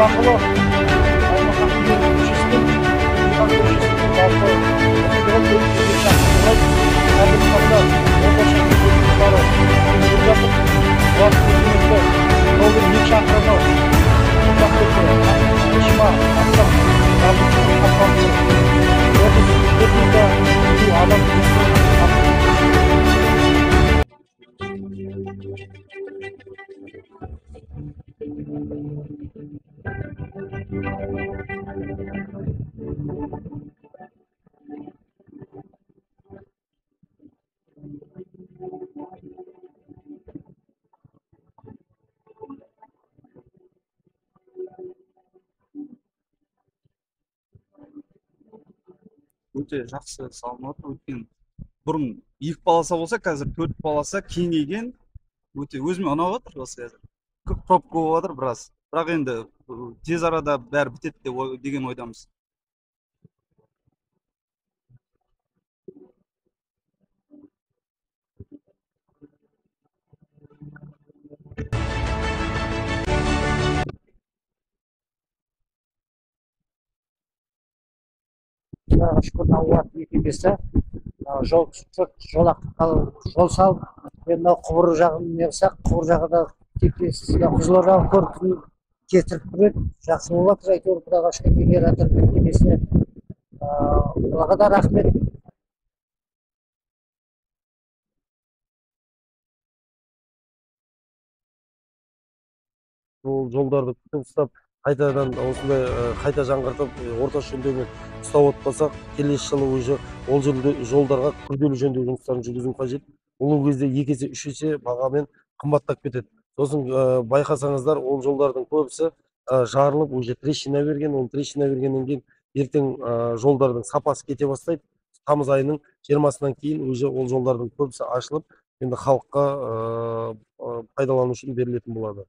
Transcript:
арқылы аймақтық көшесімен Ильин көшесінің жалпы ұзындығы 400 шақырым құрайды. Қазіргі таңда орташа жұмыстары жүргізіліп жатыр. Уақыт өтімді жолдың 2 шақырымы Шыма астам жабдықпен қамтылған. 34 адам өте жақсы салынып отыр. Өткен бұрын 2 полоса болса, қазір 4 полоса кеңейген. Өте өзіме ұнап отыр осы қазір. Көп пробка болып отыр біраз. Бірақ енді тез арада бәрі бітеді деген ойдамыз. шүкір алла мекемесі жол салып, енді құбыр жағын не қылсақ, құбыр жағы да Қызылорда портын кетіріп береді. Жақсы болып жатыр. Әйтеуір Құдайға шүкір генератор мекемесіне оларға да рахмет. Бұл жолдарды күтіп ұстап, қайтадан осындай қайта жаңғыртып, орташа жөндеумен ұстап отпасақ, келесі жылы уже ол жолдарға күрделі жөндеу жұмыстарын жүргізу қажет. Ол кезде 2 есе 3 есе бағамен қымбаттап кетеді. Сосын байқасаңыздар, ол жолдардың көбісі жарылып, уже трещина берген. Ол трещина бергеннен кейін ертең жолдардың сапасы кете бастайды. Тамыз айының 20-сынан кейін уже ол жолдардың көбісі ашылып, енді халыққа пайдалану үшін берілетін болады.